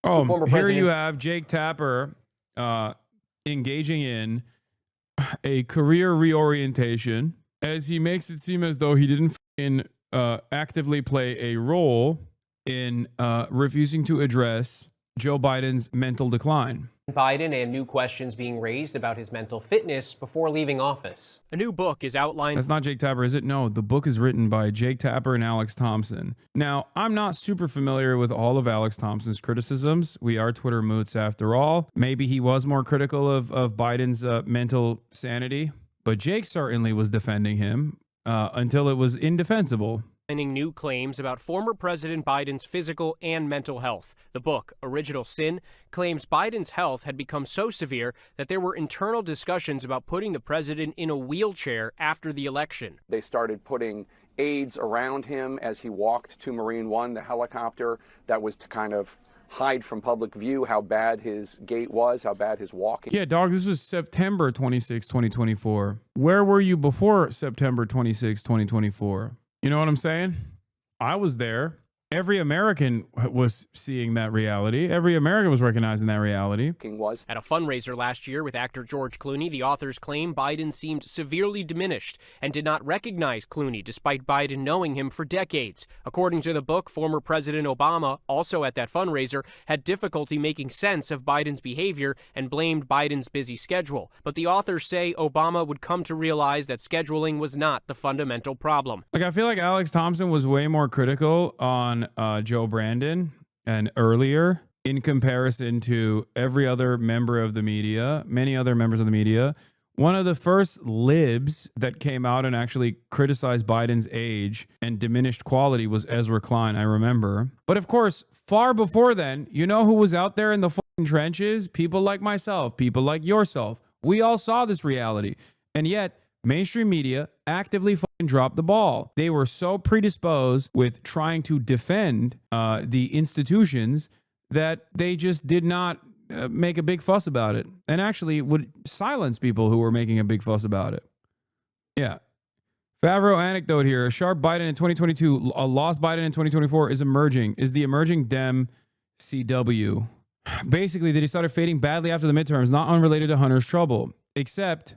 Oh, former here president. you have Jake Tapper engaging in a career reorientation as he makes it seem as though he didn't actively play a role in refusing to address Joe Biden's mental decline. Biden and new questions being raised about his mental fitness before leaving office. A new book is outlined. That's not Jake Tapper, is it? No, the book is written by Jake Tapper and Alex Thompson. Now, I'm not super familiar with all of Alex Thompson's criticisms. We are Twitter moots after all. Maybe he was more critical of Biden's mental sanity, but Jake certainly was defending him until it was indefensible. New claims about former President Biden's physical and mental health. The book, Original Sin, claims Biden's health had become so severe that there were internal discussions about putting the president in a wheelchair after the election. They started putting aides around him as he walked to Marine One, the helicopter. That was to kind of hide from public view how bad his gait was, how bad his walking. Yeah, dog, this was September 26, 2024. Where were you before September 26, 2024? You know what I'm saying? I was there. Every American was seeing that reality. Every American was recognizing that reality. At a fundraiser last year with actor George Clooney, the authors claim Biden seemed severely diminished and did not recognize Clooney despite Biden knowing him for decades. According to the book, former President Obama, also at that fundraiser, had difficulty making sense of Biden's behavior and blamed Biden's busy schedule. But the authors say Obama would come to realize that scheduling was not the fundamental problem. Like, I feel like Alex Thompson was way more critical on Joe Brandon and earlier in comparison to every other member of the media, many other members of the media. One of the first libs that came out and actually criticized Biden's age and diminished quality was Ezra Klein, I remember. But of course, far before then, you know who was out there in the fucking trenches? People like myself, people like yourself. We all saw this reality. And yet, mainstream media actively fucking dropped the ball. They were so predisposed with trying to defend the institutions that they just did not make a big fuss about it, and actually would silence people who were making a big fuss about it. Yeah. Favreau anecdote here. A sharp Biden in 2022, a lost Biden in 2024 is emerging. Is the emerging Dem CW. Basically, that he started fading badly after the midterms, not unrelated to Hunter's trouble, except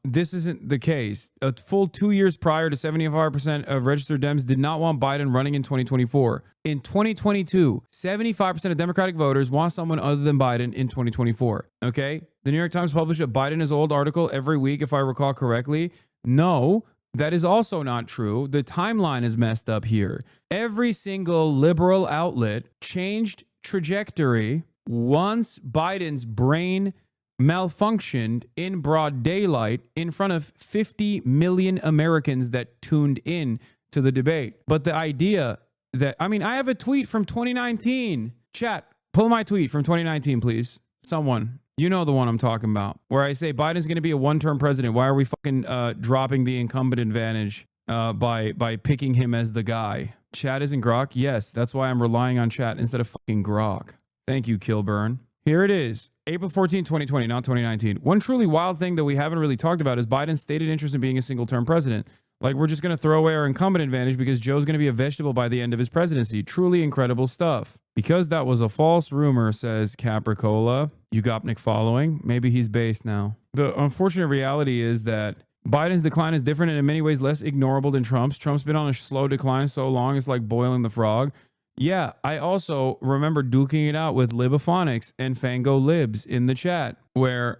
this isn't the case. A full 2 years prior to 75% of registered Dems did not want Biden running in 2024. In 2022, 75% of Democratic voters want someone other than Biden in 2024. Okay? The New York Times published a Biden is old article every week, if I recall correctly. No, that is also not true. The timeline is messed up here. Every single liberal outlet changed trajectory once Biden's brain malfunctioned in broad daylight in front of 50 million Americans that tuned in to the debate. But the idea that, I mean, I have a tweet from 2019. Chat, pull my tweet from 2019, please. Someone, you know the one I'm talking about, where I say Biden's going to be a one-term president. Why are we fucking dropping the incumbent advantage by picking him as the guy? Chat isn't Grok? Yes, that's why I'm relying on chat instead of fucking Grok. Thank you, Kilburn. Here it is. April 14, 2020, not 2019. One truly wild thing that we haven't really talked about is Biden's stated interest in being a single-term president. Like, we're just going to throw away our incumbent advantage because Joe's going to be a vegetable by the end of his presidency. Truly incredible stuff. Because that was a false rumor, says Capricola. Ugopnik following. Maybe he's based now. The unfortunate reality is that Biden's decline is different and in many ways less ignorable than Trump's. Trump's been on a slow decline so long, it's like boiling the frog. Yeah, I also remember duking it out with Libophonics and Fango Libs in the chat, where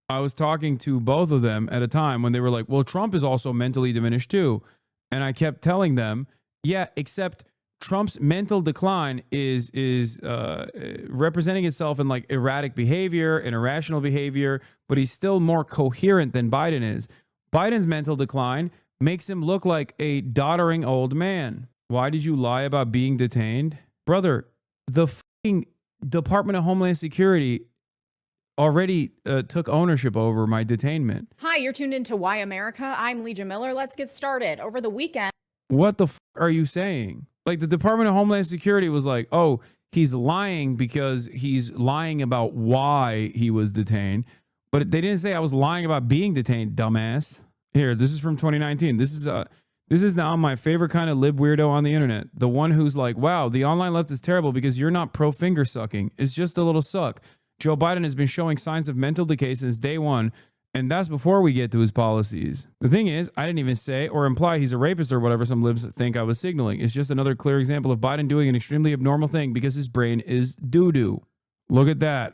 I was talking to both of them at a time when they were like, well, Trump is also mentally diminished too. And I kept telling them, yeah, except Trump's mental decline is representing itself in like erratic behavior and irrational behavior, but he's still more coherent than Biden is. Biden's mental decline makes him look like a doddering old man. Why did you lie about being detained? Brother, the fucking Department of Homeland Security already took ownership over my detainment. Hi, you're tuned into Why America. I'm Legia Miller. Let's get started. Over the weekend. What the fuck are you saying? Like, the Department of Homeland Security was like, oh, he's lying because he's lying about why he was detained. But they didn't say I was lying about being detained, dumbass. Here, this is from 2019. This This is now my favorite kind of lib weirdo on the internet. The one who's like, wow, the online left is terrible because you're not pro finger sucking. It's just a little suck. Joe Biden has been showing signs of mental decay since day one, and that's before we get to his policies. The thing is, I didn't even say or imply he's a rapist or whatever some libs think I was signaling. It's just another clear example of Biden doing an extremely abnormal thing because his brain is doo-doo. Look at that.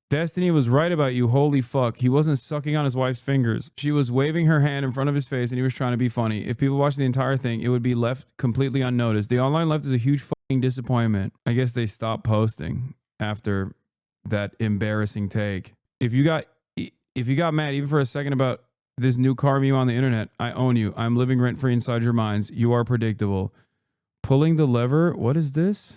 Destiny was right about you. Holy fuck. He wasn't sucking on his wife's fingers. She was waving her hand in front of his face and he was trying to be funny. If people watched the entire thing, it would be left completely unnoticed. The online left is a huge fucking disappointment. I guess they stopped posting after that embarrassing take. If you got mad even for a second about this new car meme on the internet, I own you. I'm living rent-free inside your minds. You are predictable. Pulling the lever. What is this?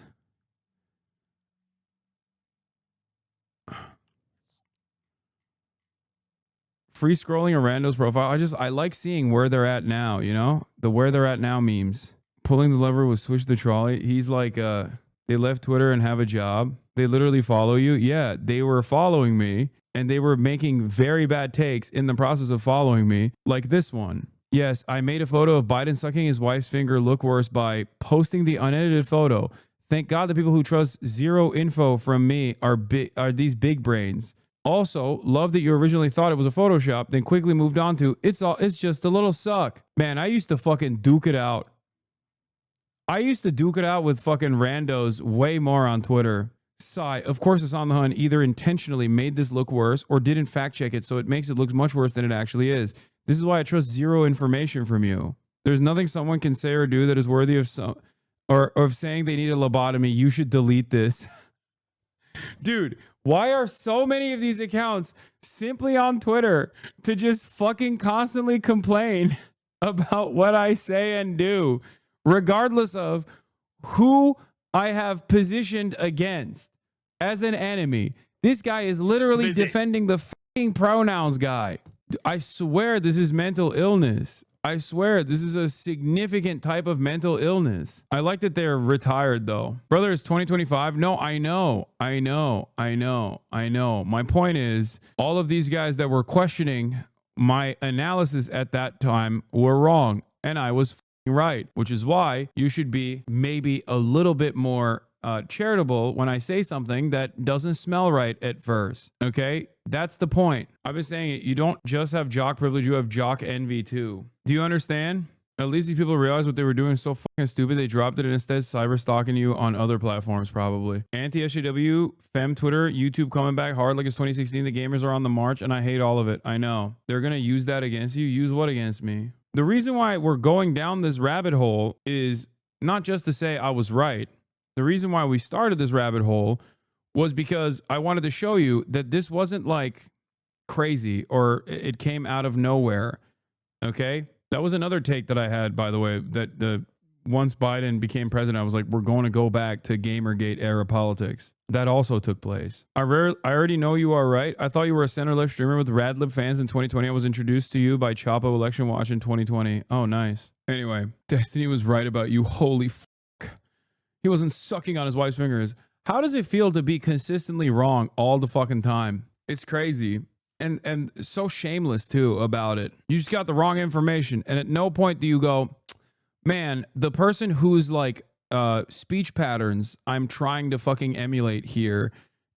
Free scrolling a rando's profile. I like seeing where they're at now, you know? The where they're at now memes. Pulling the lever was switch the trolley. He's like, they left Twitter and have a job. They literally follow you. Yeah, they were following me and they were making very bad takes in the process of following me, like this one. Yes, I made a photo of Biden sucking his wife's finger look worse by posting the unedited photo. Thank God the people who trust zero info from me are these big brains. Also, love that you originally thought it was a Photoshop, then quickly moved on to it's just a little suck. Man, I used to fucking duke it out. I used to duke it out with fucking randos way more on Twitter. Sigh. Of course, it's on the Hun either intentionally made this look worse or didn't fact check it, so it makes it look much worse than it actually is. This is why I trust zero information from you. There's nothing someone can say or do that is worthy of of saying they need a lobotomy. You should delete this. Dude, why are so many of these accounts simply on Twitter to just fucking constantly complain about what I say and do, regardless of who I have positioned against as an enemy? This guy is literally defending the fucking pronouns guy. I swear this is mental illness. I swear this is a significant type of mental illness. I like that they're retired though. Brother, it's 2025. No, I know. My point is all of these guys that were questioning my analysis at that time were wrong and I was right, which is why you should be maybe a little bit more charitable when I say something that doesn't smell right at first. Okay, that's the point. I've been saying it. You don't just have jock privilege, you have jock envy too. Do you understand? At least these people realized what they were doing so fucking stupid they dropped it and instead cyber stalking you on other platforms probably. Anti-SJW, fem Twitter, YouTube coming back hard like it's 2016. The gamers are on the march and I hate all of it. I know. They're gonna use that against you. Use what against me? The reason why we're going down this rabbit hole is not just to say I was right. The reason why we started this rabbit hole was because I wanted to show you that this wasn't like crazy or it came out of nowhere. Okay? That was another take that I had, by the way, that once Biden became president, I was like, we're going to go back to Gamergate era politics. That also took place. I already know you are right. I thought you were a center-left streamer with Radlib fans in 2020. I was introduced to you by Chapo Election Watch in 2020. Oh, nice. Anyway, Destiny was right about you. Holy fuck. He wasn't sucking on his wife's fingers. How does it feel to be consistently wrong all the fucking time? It's crazy. And so shameless too about it. You just got the wrong information. And at no point do you go, man, the person who's like speech patterns I'm trying to fucking emulate here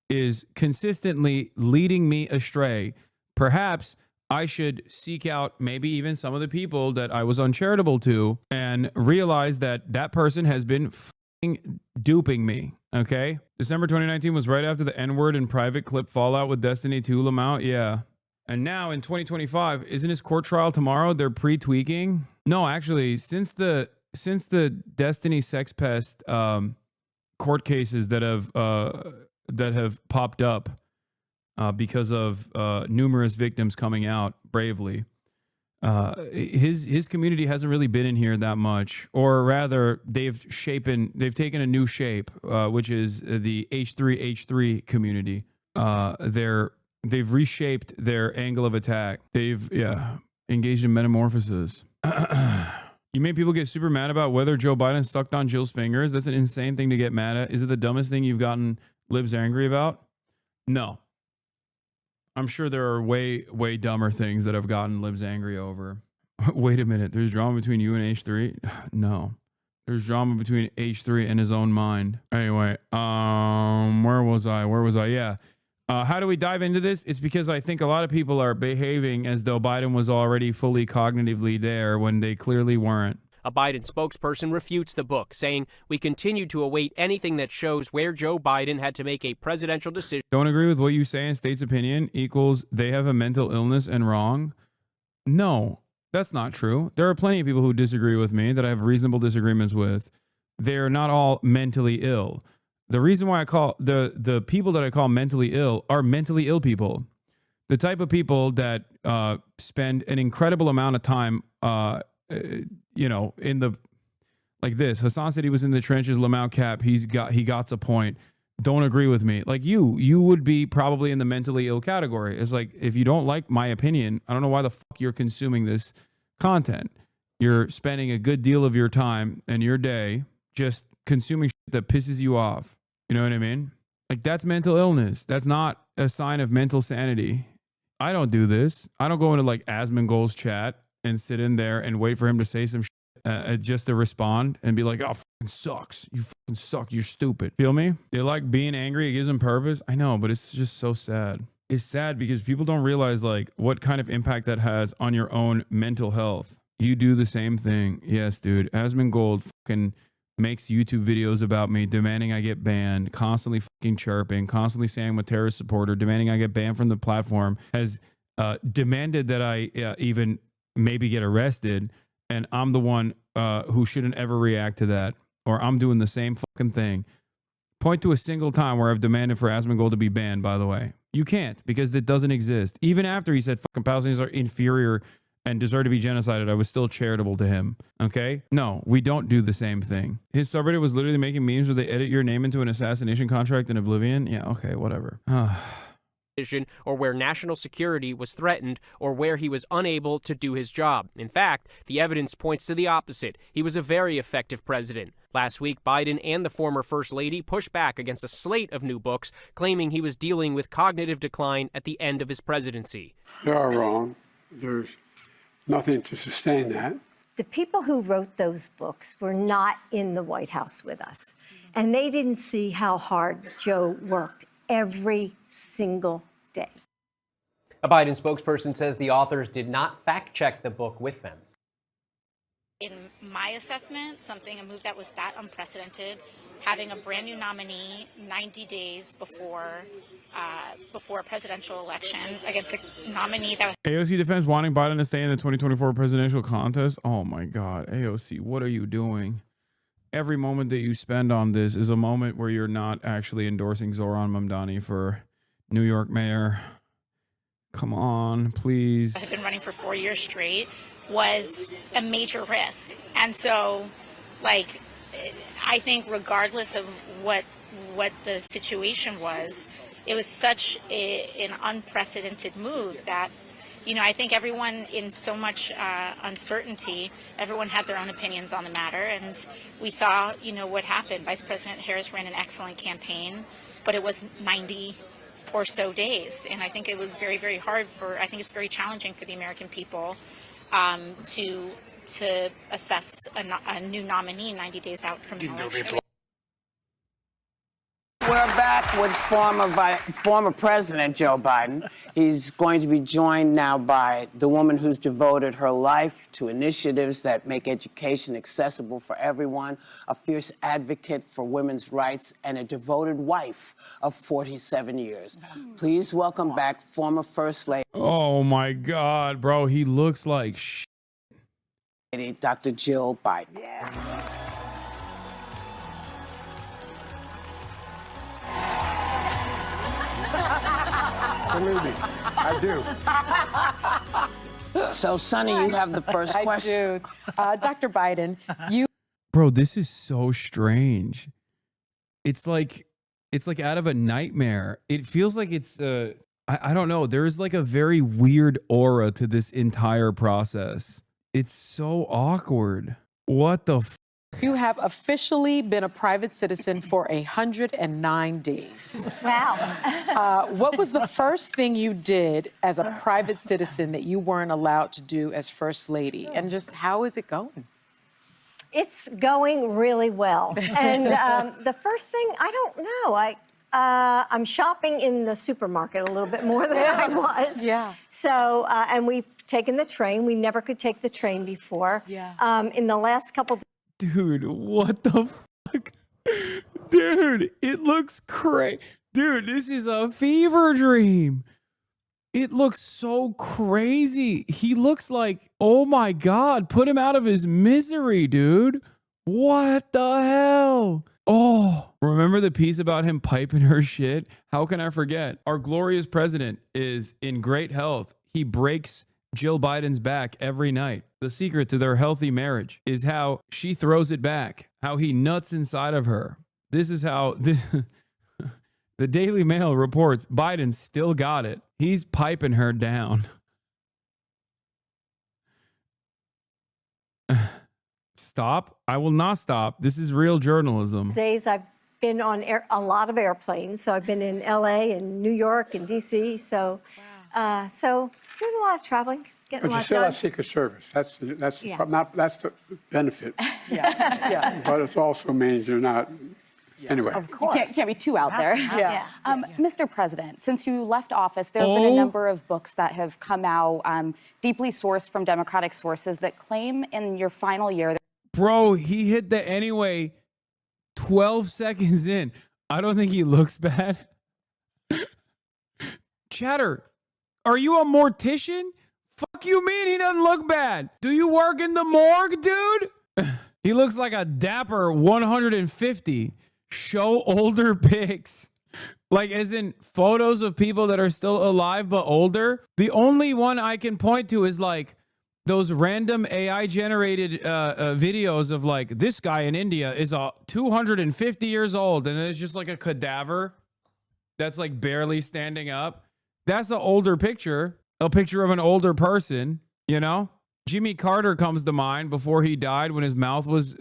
is consistently leading me astray. Perhaps I should seek out maybe even some of the people that I was uncharitable to and realize that that person has been duping me. Okay, December 2019 was right after the N-word and private clip fallout with Destiny 2 Lamont. Yeah. And now in 2025, isn't his court trial tomorrow? They're pre-tweaking. No, actually, since the Destiny Sex Pest court cases that have popped up because of numerous victims coming out bravely, his community hasn't really been in here that much, or rather they've taken a new shape, which is the H3 community. They've reshaped their angle of attack. They've engaged in metamorphosis. You made people get super mad about whether Joe Biden sucked on Jill's fingers. That's an insane thing to get mad at. Is it the dumbest thing you've gotten libs angry about? No. I'm sure there are way dumber things that I've gotten libs angry over. Wait a minute. There's drama between you and H3? No. There's drama between H3 and his own mind. Anyway, where was I? Yeah. How do we dive into this? It's because I think a lot of people are behaving as though Biden was already fully cognitively there when they clearly weren't. A Biden spokesperson refutes the book, saying, "We continue to await anything that shows where Joe Biden had to make a presidential decision." Don't agree with what you say in state's opinion equals they have a mental illness and wrong? No, that's not true. There are plenty of people who disagree with me that I have reasonable disagreements with. They're not all mentally ill. The reason why I call the people that I call mentally ill are mentally ill people. The type of people that spend an incredible amount of time, in the, like this. Hassan said he was in the trenches. Lamau Cap, he got a point. Don't agree with me. Like you would be probably in the mentally ill category. It's like, if you don't like my opinion, I don't know why the fuck you're consuming this content. You're spending a good deal of your time and your day just consuming shit that pisses you off. You know what I mean? Like, that's mental illness. That's not a sign of mental sanity. I don't do this. I don't go into like Asmongold's chat and sit in there and wait for him to say some shit just to respond and be like, "Oh, fucking sucks. You fucking suck. You're stupid." Feel me? They like being angry. It gives them purpose. I know, but it's just so sad. It's sad because people don't realize like what kind of impact that has on your own mental health. You do the same thing. Yes, dude. Asmongold fucking makes YouTube videos about me, demanding I get banned, constantly fucking chirping, constantly saying I'm a terrorist supporter, demanding I get banned from the platform, has demanded that I even maybe get arrested. And I'm the one who shouldn't ever react to that. Or I'm doing the same fucking thing. Point to a single time where I've demanded for Asmongold to be banned, by the way. You can't, because it doesn't exist. Even after he said fucking Palestinians are inferior and deserve to be genocided, I was still charitable to him. Okay? No, we don't do the same thing. His subreddit was literally making memes where they edit your name into an assassination contract in Oblivion. Yeah, okay, whatever. Or where national security was threatened, or where he was unable to do his job. In fact, the evidence points to the opposite. He was a very effective president. Last week, Biden and the former First Lady pushed back against a slate of new books, claiming he was dealing with cognitive decline at the end of his presidency. They are wrong. There's nothing to sustain that. The people who wrote those books were not in the White House with us, and they didn't see how hard Joe worked every single day. A Biden spokesperson says the authors did not fact-check the book with them. In my assessment, a move that was that unprecedented, having a brand new nominee 90 days before a presidential election against a nominee that was... AOC defense wanting Biden to stay in the 2024 presidential contest. Oh my God, AOC, what are you doing? Every moment that you spend on this is a moment where you're not actually endorsing Zohran Mamdani for New York mayor. Come on, please. I've been running for 4 years straight, was a major risk. And so, like, I think regardless of what the situation was, it was such an unprecedented move that, you know, I think everyone in so much uncertainty, everyone had their own opinions on the matter. And we saw, you know, what happened. Vice President Harris ran an excellent campaign, but it was 90 or so days. And I think it was very, very hard I think it's very challenging for the American people to assess a new nominee 90 days out from an election. We're back with former President Joe Biden. He's going to be joined now by the woman who's devoted her life to initiatives that make education accessible for everyone, a fierce advocate for women's rights, and a devoted wife of 47 years. Please welcome back former First Lady. Oh my God, bro. He looks like Dr. Jill Biden. Yeah. Believe me, I do. So, Sonny, you have the first question. I do. Dr. Biden, Bro, this is so strange. It's like out of a nightmare. It feels like it's I don't know. There is like a very weird aura to this entire process. It's so awkward. What the You have officially been a private citizen for 109 days. Wow. What was the first thing you did as a private citizen that you weren't allowed to do as First Lady? And just how is it going? It's going really well. And the first thing, I don't know. I'm shopping in the supermarket a little bit more than I was. Yeah. So, and we've taken the train. We never could take the train before. Yeah. In the last couple. Dude, what the fuck? Dude, it looks crazy. Dude, this is a fever dream. It looks so crazy. He looks like, oh my God, put him out of his misery, dude. What the hell? Oh, remember the piece about him piping her shit? How can I forget? Our glorious president is in great health. He breaks Jill Biden's back every night. The secret to their healthy marriage is how she throws it back, how he nuts inside of her. This is how the Daily Mail reports Biden still got it. He's piping her down. Stop. I will not stop. This is real journalism. Days I've been on a lot of airplanes. So I've been in LA and New York and DC. So, so doing a lot of traveling, getting But a you lot still done. have Secret Service. That's Yeah. that's the benefit. Yeah. But it also means you're not. Anyway. Of course. Can't be too out there. Yeah. Mr. President, since you left office, there have been a number of books that have come out, deeply sourced from Democratic sources, that claim in your final year. Bro, he hit the anyway 12 seconds in. I don't think he looks bad. Chatter, are you a mortician? Fuck you mean he doesn't look bad? Do you work in the morgue, dude? He looks like a dapper 150. Show older pics. Like, as in photos of people that are still alive but older. The only one I can point to is like those random AI generated videos of like, this guy in India is 250 years old and it's just like a cadaver that's like barely standing up. That's an older picture, a picture of an older person, you know? Jimmy Carter comes to mind before he died when his mouth was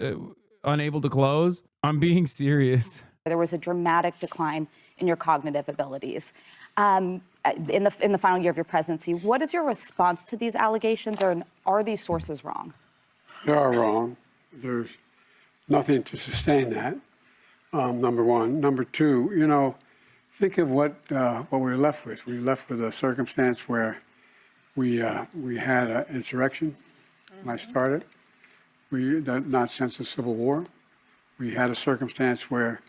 unable to close. I'm being serious. There was a dramatic decline in your cognitive abilities in the final year of your presidency. What is your response to these allegations, or are these sources wrong? They are wrong. There's nothing to sustain that, number one. Number two, you know, think of what we're left with. We're left with a circumstance where we had an insurrection when I started, not since the Civil War. We had a circumstance where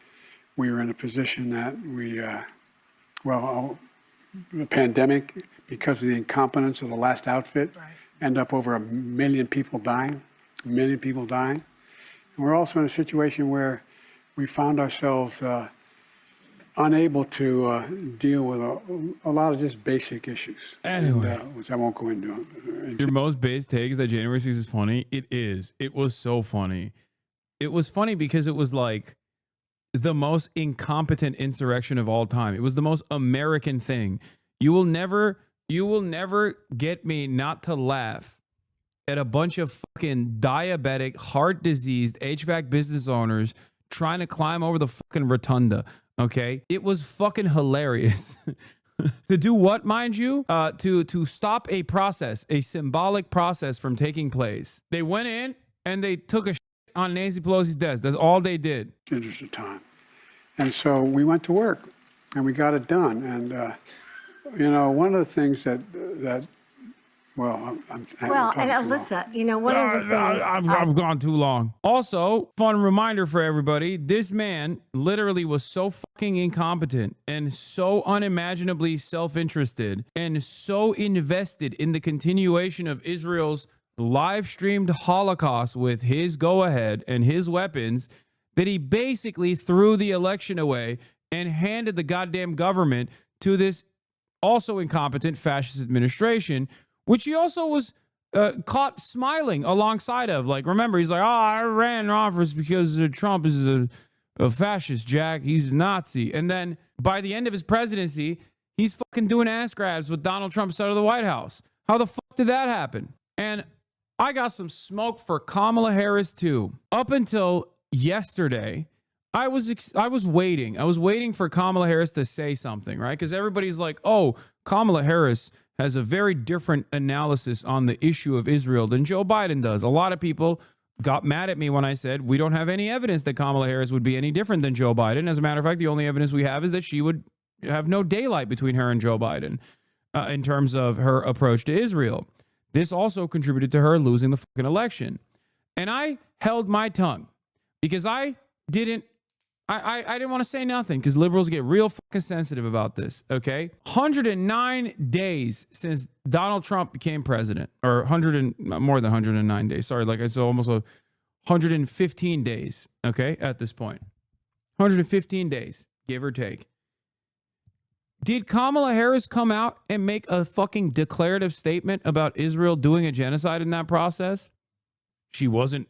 we were in a position that the pandemic, because of the incompetence of the last outfit, end up over 1 million people dying, And we're also in a situation where we found ourselves unable to deal with a lot of just basic issues. Anyway. Which I won't go into. Your most base take is that January 6th is funny. It is. It was so funny. It was funny because it was like the most incompetent insurrection of all time. It was the most American thing. You will never get me not to laugh at a bunch of fucking diabetic, heart diseased HVAC business owners trying to climb over the fucking rotunda. Okay, it was fucking hilarious. To do what, mind you? To stop a process, a symbolic process from taking place. They went in and they took a shit on Nancy Pelosi's desk. That's all they did. Interest of time. And so we went to work and we got it done. And, you know, one of the things that well, and Alyssa, you know, one of the things. I've gone too long. Also, fun reminder for everybody, this man literally was so fucking incompetent and so unimaginably self-interested and so invested in the continuation of Israel's live-streamed Holocaust with his go-ahead and his weapons that he basically threw the election away and handed the goddamn government to this also incompetent fascist administration, which he also was caught smiling alongside of. Like, remember, he's like, oh, I ran in office because Trump is a fascist, Jack. He's a Nazi. And then by the end of his presidency, he's fucking doing ass grabs with Donald Trump's side of the White House. How the fuck did that happen? And I got some smoke for Kamala Harris too. Up until yesterday, I was waiting. I was waiting for Kamala Harris to say something, right? Because everybody's like, oh, Kamala Harris has a very different analysis on the issue of Israel than Joe Biden does. A lot of people got mad at me when I said we don't have any evidence that Kamala Harris would be any different than Joe Biden. As a matter of fact, the only evidence we have is that she would have no daylight between her and Joe Biden in terms of her approach to Israel. This also contributed to her losing the fucking election. And I held my tongue because I didn't want to say nothing because liberals get real fucking sensitive about this, okay? 109 days since Donald Trump became president, or more than 109 days. Sorry, like it's almost 115 days, okay, at this point. 115 days, give or take. Did Kamala Harris come out and make a fucking declarative statement about Israel doing a genocide in that process? She wasn't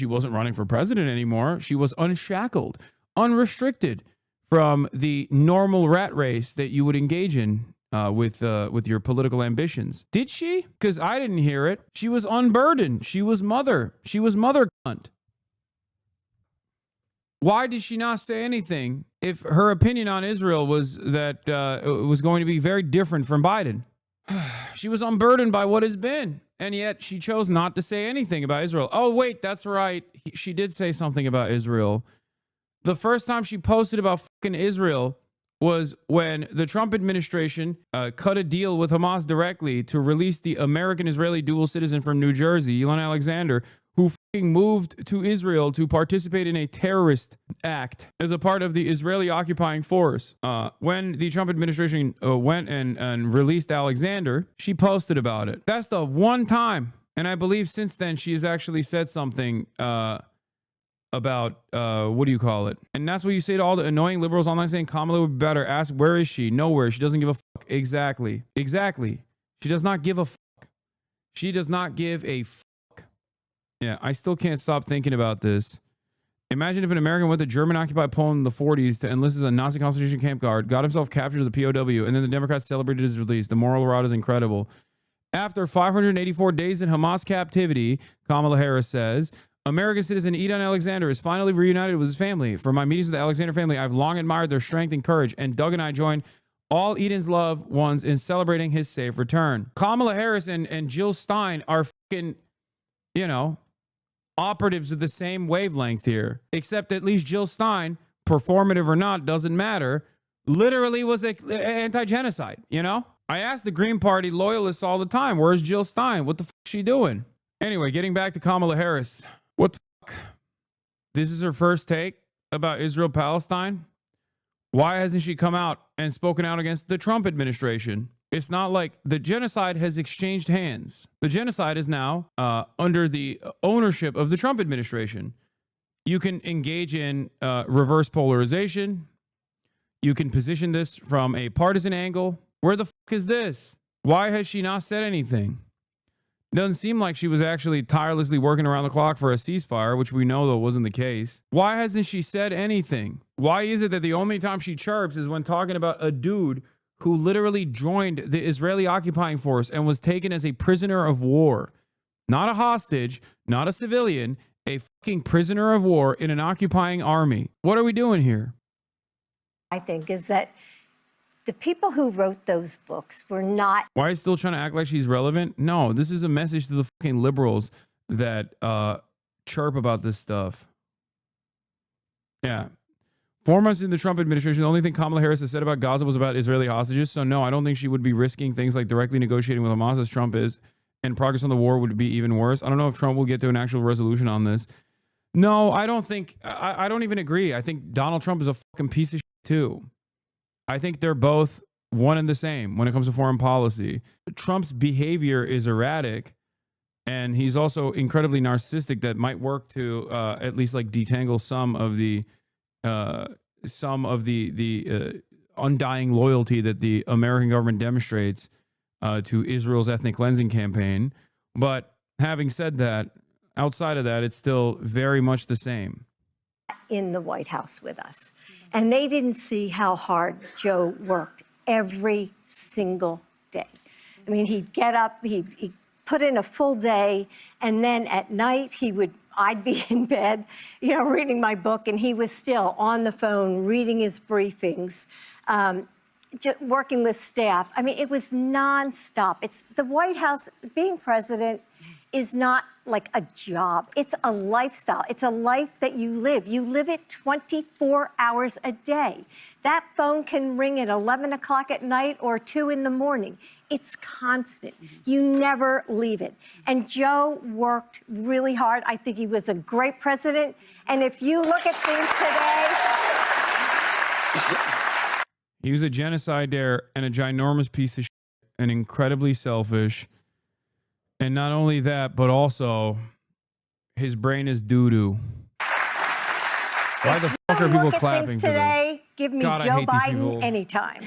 running for president anymore. She was unshackled, unrestricted from the normal rat race that you would engage in with your political ambitions. Did she? Because I didn't hear it. She was unburdened. She was mother. She was mother cunt. Why did she not say anything if her opinion on Israel was that it was going to be very different from Biden? She was unburdened by what has been, and yet she chose not to say anything about Israel. Oh, wait, that's right. She did say something about Israel. The first time she posted about fucking Israel was when the Trump administration cut a deal with Hamas directly to release the American-Israeli dual citizen from New Jersey, Elon Alexander, who fucking moved to Israel to participate in a terrorist act as a part of the Israeli occupying force. When the Trump administration went and released Alexander, she posted about it. That's the one time. And I believe since then she has actually said something about, what do you call it? And that's what you say to all the annoying liberals online saying Kamala would be better. Ask, where is she? Nowhere. She doesn't give a fuck. Exactly. She does not give a fuck. She does not give a fuck. Yeah, I still can't stop thinking about this. Imagine if an American went to German-occupied Poland in the 40s to enlist as a Nazi concentration camp guard, got himself captured as a POW, and then the Democrats celebrated his release. The moral route is incredible. After 584 days in Hamas captivity, Kamala Harris says, American citizen Edon Alexander is finally reunited with his family. From my meetings with the Alexander family, I've long admired their strength and courage, and Doug and I join all Edon's loved ones in celebrating his safe return. Kamala Harris and Jill Stein are fucking, operatives of the same wavelength here, except at least Jill Stein, performative or not, doesn't matter, literally was anti-genocide, I ask the Green Party loyalists all the time, where's Jill Stein? What the fuck is she doing? Anyway, getting back to Kamala Harris. What the fuck? This is her first take about Israel-Palestine? Why hasn't she come out and spoken out against the Trump administration? It's not like the genocide has exchanged hands. The genocide is now under the ownership of the Trump administration. You can engage in reverse polarization. You can position this from a partisan angle. Where the fuck is this? Why has she not said anything? It doesn't seem like she was actually tirelessly working around the clock for a ceasefire, which we know though wasn't the case. Why hasn't she said anything? Why is it that the only time she chirps is when talking about a dude who literally joined the Israeli occupying force and was taken as a prisoner of war? Not a hostage, not a civilian, a fucking prisoner of war in an occupying army. What are we doing here? I think is that the people who wrote those books were not. Why is still trying to act like she's relevant? No, this is a message to the fucking liberals that chirp about this stuff. Yeah. 4 months in the Trump administration, the only thing Kamala Harris has said about Gaza was about Israeli hostages. So no, I don't think she would be risking things like directly negotiating with Hamas as Trump is, and progress on the war would be even worse. I don't know if Trump will get to an actual resolution on this. No, I don't think, I don't even agree. I think Donald Trump is a fucking piece of shit too. I think they're both one and the same when it comes to foreign policy. Trump's behavior is erratic, and he's also incredibly narcissistic. That might work to at least like detangle some of the undying loyalty that the American government demonstrates to Israel's ethnic cleansing campaign. But having said that, outside of that, it's still very much the same. In the White House with us. And they didn't see how hard Joe worked every single day. I mean, he'd get up, he'd put in a full day, and then at night I'd be in bed, reading my book, and he was still on the phone, reading his briefings, working with staff. I mean, it was nonstop. It's the White House, being president is not like a job. It's a lifestyle. It's a life that you live. You live it 24 hours a day. That phone can ring at 11 o'clock at night or 2 in the morning. It's constant. You never leave it. And Joe worked really hard. I think he was a great president. And if you look at things today... He was a genocide dare and a ginormous piece of shit and incredibly selfish. And not only that, but also his brain is doo-doo. Why the fuck are people clapping for today? this? Give me God, Joe Biden anytime.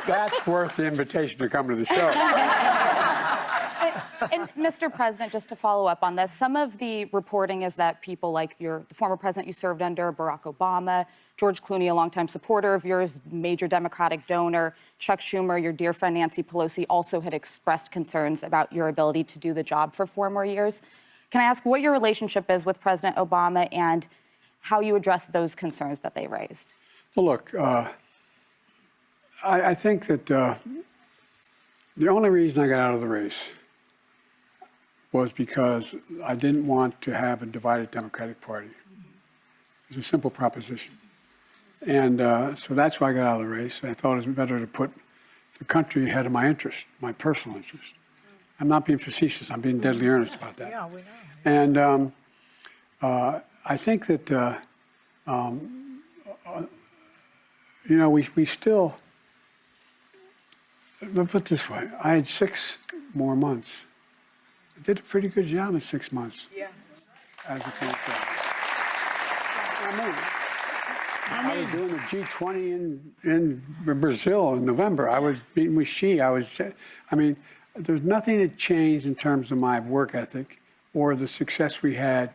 That's worth the invitation to come to the show. And Mr. President, just to follow up on this, some of the reporting is that people like the former president you served under, Barack Obama, George Clooney, a longtime supporter of yours, major Democratic donor, Chuck Schumer, your dear friend Nancy Pelosi, also had expressed concerns about your ability to do the job for 4 more years. Can I ask what your relationship is with President Obama and how you address those concerns that they raised? Well, look, I think that the only reason I got out of the race was because I didn't want to have a divided Democratic Party. It was a simple proposition. And so that's why I got out of the race. I thought it was better to put the country ahead of my interest, my personal interest. I'm not being facetious. I'm being deadly earnest about that. Yeah, we know. And I think that, we still, let me put it this way. I had 6 more months. I did a pretty good job in 6 months. Yeah. As a current president. I was doing the G20 in Brazil in November. I was meeting with Xi. There's nothing that changed in terms of my work ethic or the success we had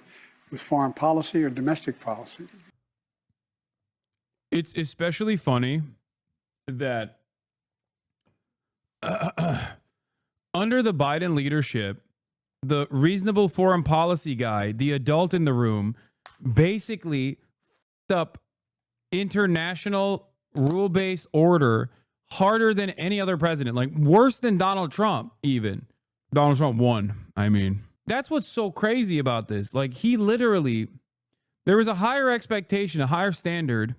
with foreign policy or domestic policy. It's especially funny that under the Biden leadership, the reasonable foreign policy guy, the adult in the room, basically f***ed up international rule-based order harder than any other president, like worse than Donald Trump even. Donald Trump won, I mean. That's what's so crazy about this. Like, he literally, there was a higher expectation, a higher standard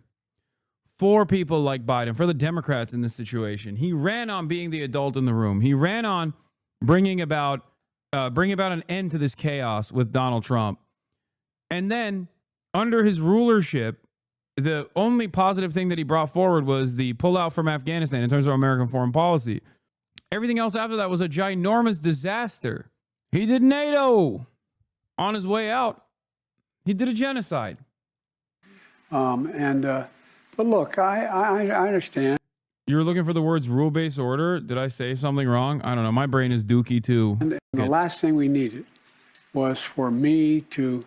for people like Biden, for the Democrats in this situation. He ran on being the adult in the room. He ran on bringing about an end to this chaos with Donald Trump. And then under his rulership, the only positive thing that he brought forward was the pullout from Afghanistan in terms of American foreign policy. Everything else after that was a ginormous disaster. He did NATO. On his way out, he did a genocide. But look, I understand. You were looking for the words rule-based order. Did I say something wrong? I don't know. My brain is dookie too. And the last thing we needed was for me to,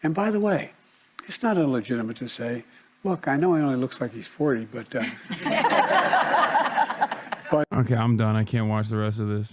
and by the way, it's not illegitimate to say, look, I know he only looks like he's 40, but... Okay, I'm done. I can't watch the rest of this.